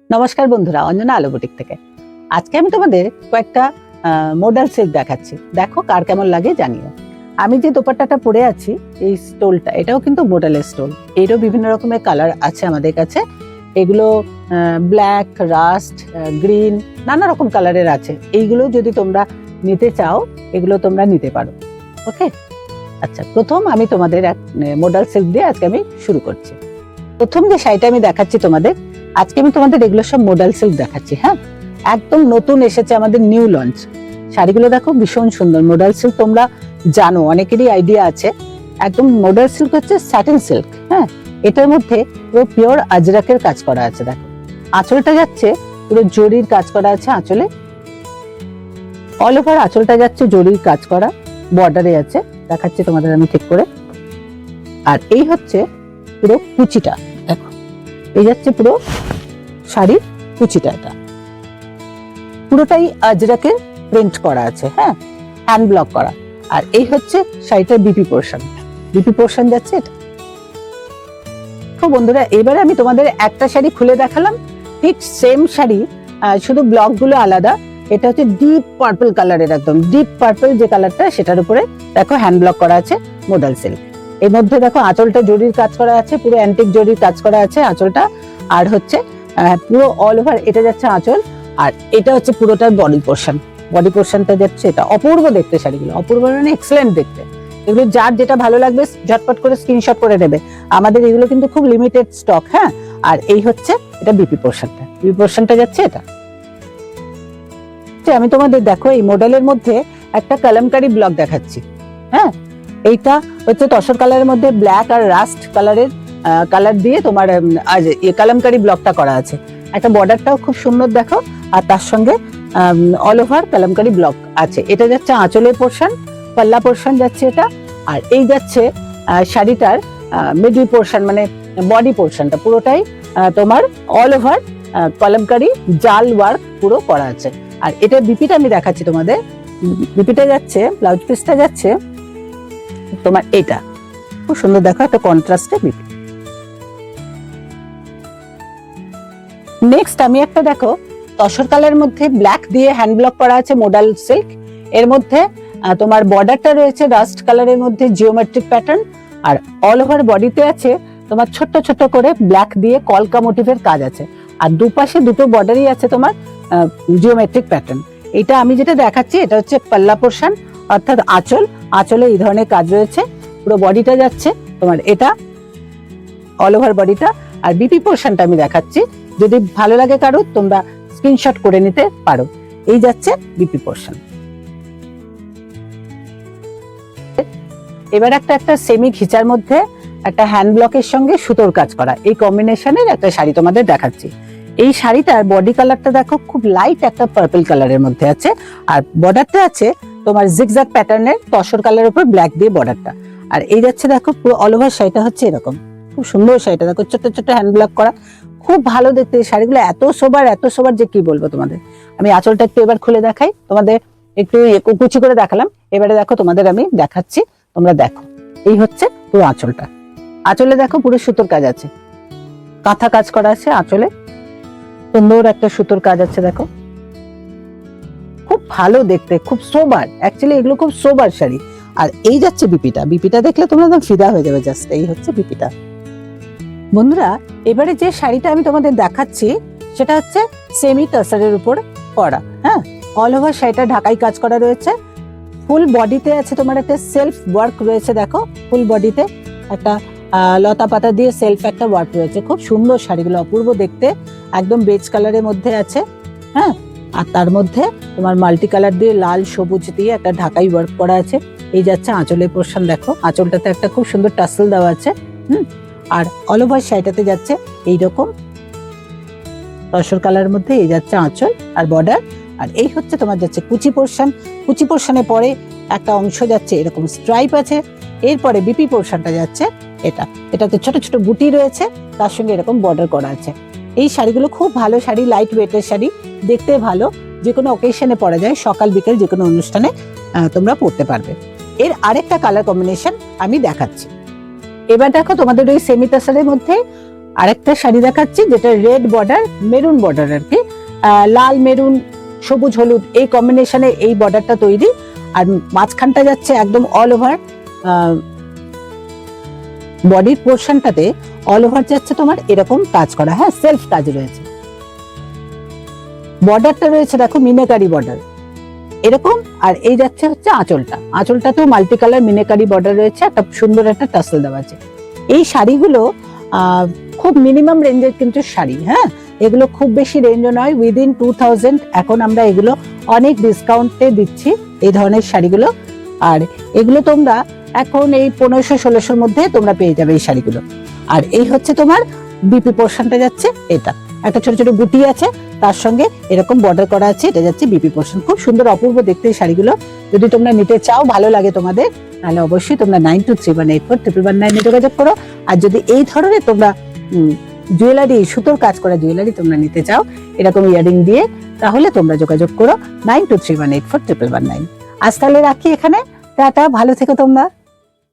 নমস্কার বন্ধুরা, অঞ্জনা আলো বুটিক থেকে আজকে আমি তোমাদের কয়েকটা মডেল সিল্ক দেখাচ্ছি। দেখো কার কেমন লাগে জানিও। আমি যে দোপাট্টাটা পরে আছি, এই স্টোলটা, এটাও কিন্তু মডেলের স্টোল। এরও বিভিন্ন রকমের কালার আছে আমাদের কাছে। এগুলো ব্ল্যাক, রাস্ট, গ্রিন, নানা রকম কালারের আছে। এইগুলো যদি তোমরা নিতে চাও, এগুলো তোমরা নিতে পারো। ওকে, আচ্ছা, প্রথম আমি তোমাদের এক মডেল সিল্ক দিয়ে আজকে আমি শুরু করছি। প্রথম যে শাড়িটা আমি দেখাচ্ছি তোমাদের, আজকে আমি তোমাদের এগুলো সব মডেল সিল্ক দেখাচ্ছি। হ্যাঁ, একদম নতুন এসেছে, আমাদের নিউ লঞ্চ। শাড়িগুলো দেখো ভীষণ সুন্দর। মডেল সিল্ক তোমরা জানো, অনেকেরই আইডিয়া আছে। একদম মডেল সিল্ক হচ্ছে স্যাটিন সিল্ক। হ্যাঁ, এটার মধ্যে পুরো পিওর আজরাকের কাজ করা আছে। দেখো আঁচলটা যাচ্ছে পুরো জরির কাজ করা আছে আঁচলে। অল ওভার আঁচলটা যাচ্ছে জরির কাজ করা, বর্ডারে আছে। দেখাচ্ছি তোমাদের আমি ঠিক করে। আর এই হচ্ছে পুরো কুচিটা। দেখো এই যাচ্ছে পুরো শাড়ির কুচিটা। এটা পুরোটাই আজরাকের প্রিন্ট করা আছে। হ্যাঁ, হ্যান্ড ব্লক করা। আর এই হচ্ছে শাড়িটার বিপি পোর্শন। বিপি পোর্শন যাচ্ছে এটা। তো বন্ধুরা, এবারে আমি তোমাদের একটা শাড়ি খুলে দেখালাম, ঠিক সেম শাড়ি, শুধু ব্লক গুলো আলাদা। এটা হচ্ছে ডিপ পার্পল কালারের, একদম ডিপ পার্পল যে কালারটা, সেটার উপরে দেখো হ্যান্ড ব্লক করা আছে মডেল সিল্ক। এর মধ্যে দেখো আঁচলটা জরির কাজ করা আছে, পুরো অ্যান্টিক জরির কাজ করা আছে আঁচলটা। আর হচ্ছে পুরো অল ওভার এটা যাচ্ছে আঁচল। আর এটা হচ্ছে পুরোটার বডি পোর্শন। বডি পোর্শনটা যাচ্ছে এটা। অপূর্ব দেখতে শাড়িগুলো, অপূর্ব মানে এক্সেলেন্ট দেখতে। এগুলো যার যেটা ভালো লাগবে ঝটপট করে স্ক্রিনশট করে নেবে। আমাদের এগুলো কিন্তু খুব লিমিটেড স্টক। হ্যাঁ, আর এই হচ্ছে এটা বিপি পোর্শনটা। বিপি পোর্শনটা যাচ্ছে এটা। আমি তোমাদের দেখো এই মডেলের মধ্যে একটা কলমকারি ব্লক দেখাচ্ছি। হ্যাঁ, এইটা হচ্ছে তসর কালারের মধ্যে ব্ল্যাক আর রাস্ট কালারের কালার দিয়ে তোমার কলমকারি ব্লকটা করা আছে। একটা বর্ডারটাও খুব সুন্দর দেখো। আর তার সঙ্গে অল ওভার কলমকারি ব্লক আছে। এটা যাচ্ছে আঁচলের পোর্শন, পাল্লা পোর্শন যাচ্ছে এটা। আর এই যাচ্ছে শাড়িটার মিডল পোর্শন, মানে বডি পোর্শনটা পুরোটাই তোমার অল ওভার কলমকারি জাল ওয়ার্ক পুরো করা আছে। আর এটা বিপিটা আমি দেখাচ্ছি তোমাদের। বিপিটা যাচ্ছে, ব্লাউজ পিসটা যাচ্ছে তোমার এটা খুব সুন্দর দেখো, একটা কন্ট্রাস্টে বিপি। নেক্সট আমি একটা দেখো তসর কালারের মধ্যে ব্ল্যাক দিয়ে হ্যান্ড ব্লক করা আছে মডেল সিল্ক। এর মধ্যে তোমার বর্ডারটা রয়েছে রাস্ট কালারের মধ্যে জিওমেট্রিক প্যাটার্ন। আর অল ওভার বডিতে আছে তোমার ছোট্ট ছোট্ট করে ব্ল্যাক দিয়ে কলকা মোটিভের কাজ আছে। আর দুপাশে দুটো বর্ডারই আছে তোমার জিওমেট্রিক প্যাটার্ন। এটা আমি যেটা দেখাচ্ছি এটা হচ্ছে পাল্লা পোর্শন, অর্থাৎ আঁচল। আঁচলে এই ধরনের কাজ রয়েছে। পুরো বডিটা যাচ্ছে তোমার এটা, অল ওভার বডিটা। আর বিপি পোর্শনটা আমি দেখাচ্ছি, যদি ভালো লাগে কারো তোমরা স্ক্রিনশট করে নিতে পারো। এই যাচ্ছে বিপি পোর্শন। এবার একটা সেমি ঘিচার মধ্যে একটা হ্যান্ড ব্লকের সঙ্গে সুতোর কাজ করা, এই কম্বিনেশনের একটা শাড়ি তোমাদের দেখাচ্ছি। এই শাড়িটার বডি কালারটা দেখো খুব লাইট একটা পার্পল কালারের মধ্যে আছে। আর বর্ডারটা আছে তোমার জিগজ্যাগ প্যাটার্নের তসর কালারের উপর ব্ল্যাক দিয়ে বর্ডারটা। আর এই যাচ্ছে দেখো পুরো অল ওভার শাড়িটা হচ্ছে এরকম। খুব সুন্দর শাড়িটা দেখো, ছোট ছোট হ্যান্ড ব্লক করা, খুব ভালো দেখতে। এই শাড়িগুলো এত সোবার যে কি বলবো তোমাদের। আমি আঁচলটা একটু এবার খুলে দেখাই তোমাদের, একটু কুচি করে দেখালাম। এবারে দেখো তোমাদের আমি দেখাচ্ছি, তোমরা দেখো। এই হচ্ছে পুরো আঁচলটা। আঁচলে দেখো পুরো সুতোর কাজ আছে, কাঁথা কাজ করা আছে আঁচলে। সুন্দর একটা সুতোর কাজ আছে দেখো, খুব ভালো দেখতে, খুব সোবার। অ্যাকচুয়ালি এগুলো খুব সোবার শাড়ি। আর এই যাচ্ছে বিপিটা। বিপিটা দেখলে তোমরা একদম ফিদা হয়ে যাবে জাস্ট। এই হচ্ছে বিপিটা। বন্ধুরা, এবারে যে শাড়িটা আমি তোমাদের দেখাচ্ছি সেটা হচ্ছে সেমি টাসারের উপর করা। হ্যাঁ, অল ওভার শাড়িটা ঢাকাই কাজ করা রয়েছে। ফুল বডিতে আছে তোমার একটা সেলফ ওয়ার্ক রয়েছে। দেখো ফুল বডিতে একটা লতা পাতা দিয়ে সেলফ একটা ওয়ার্ক রয়েছে। খুব সুন্দর শাড়িগুলো, অপূর্ব দেখতে। একদম বেজ কালারের মধ্যে আছে। হ্যাঁ, আর তার মধ্যে তোমার মাল্টি কালার দিয়ে লাল সবুজ দিয়ে একটা ঢাকাই ওয়ার্ক করা আছে। এই যাচ্ছে আঁচলের পোর্শন। দেখো আঁচলটাতে একটা খুব সুন্দর টাসেল দেওয়া আছে। আর অল ওভার শাড়িটাতে যাচ্ছে এইরকম তসর কালারের মধ্যে। এই যাচ্ছে আঁচল আর বর্ডার। আর এই হচ্ছে তোমার যাচ্ছে কুচি পোর্শন। কুচি পোর্শনে পরে একটা অংশ যাচ্ছে এরকম স্ট্রাইপ আছে। এরপরে বিপি পোর্শনটা যাচ্ছে এটা। এটাতে ছোট ছোট বুটি রয়েছে, তার সঙ্গে এরকম বর্ডার করা আছে। এই শাড়িগুলো খুব ভালো শাড়ি, লাইট ওয়েটের শাড়ি, দেখতে ভালো, যে কোনো অকেশনে পরা যায়, সকাল বিকেল যে কোনো অনুষ্ঠানে তোমরা পরতে পারবে। এর আরেকটা কালার কম্বিনেশন আমি দেখাচ্ছি। এবার দেখো তোমাদের ওই সেমি তাসারের মধ্যে আরেকটা শাড়ি দেখাচ্ছি যেটা রেড বর্ডার, মেরুন বর্ডার আর কি, লাল মেরুন সবুজ হলুদ এই কম্বিনেশনে এই বর্ডারটা তৈরি। আর মাঝখানটা যাচ্ছে একদম অল ওভার, বডির পোর্শনটাতে অল ওভার যাচ্ছে তোমার এরকম কাজ করা, হ্যাঁ সেলফ কাজ রয়েছে। বর্ডারটা রয়েছে দেখো মিনাকারি বর্ডার এরকম, আর এই যাচ্ছে হচ্ছে আঁচলটা, আঁচলটাতেও মাল্টি কালার মিনাকারি বর্ডার রয়েছে, একটা সুন্দর একটা টাসেল দেওয়া আছে। এই শাড়িগুলো খুব মিনিমাম রেঞ্জের কিন্তু শাড়ি, হ্যাঁ এগুলো খুব বেশি রেঞ্জও নয়, উইদিন 2000 এখন আমরা এগুলো অনেক ডিসকাউন্টে দিচ্ছি এই ধরনের শাড়িগুলো। আর এগুলো তোমরা এখন এই 1500-1600-র মধ্যে তোমরা পেয়ে যাবে এই শাড়িগুলো। আর এই হচ্ছে তোমার বিপি পোর্শনটা যাচ্ছে, এটা একটা ছোট ছোট বুটি আছে, তার সঙ্গে এরকম বর্ডার করা আছে, এটা যাচ্ছে বিপি পোর্শন। খুব সুন্দর অপূর্ব দেখতে এই শাড়িগুলো। যদি তোমরা নিতে চাও, ভালো লাগে তোমাদের, তাহলে অবশ্যই তোমরা 9231841199 যোগাযোগ করো। আর যদি এই ধরনের তোমরা জুয়েলারি, সুতোর কাজ করা জুয়েলারি তোমরা নিতে চাও এরকম ইয়ারিং দিয়ে, তাহলে তোমরা যোগাযোগ করো 9231841199। আজ তাহলে রাখি এখানে, টাটা, ভালো থেকো তোমরা।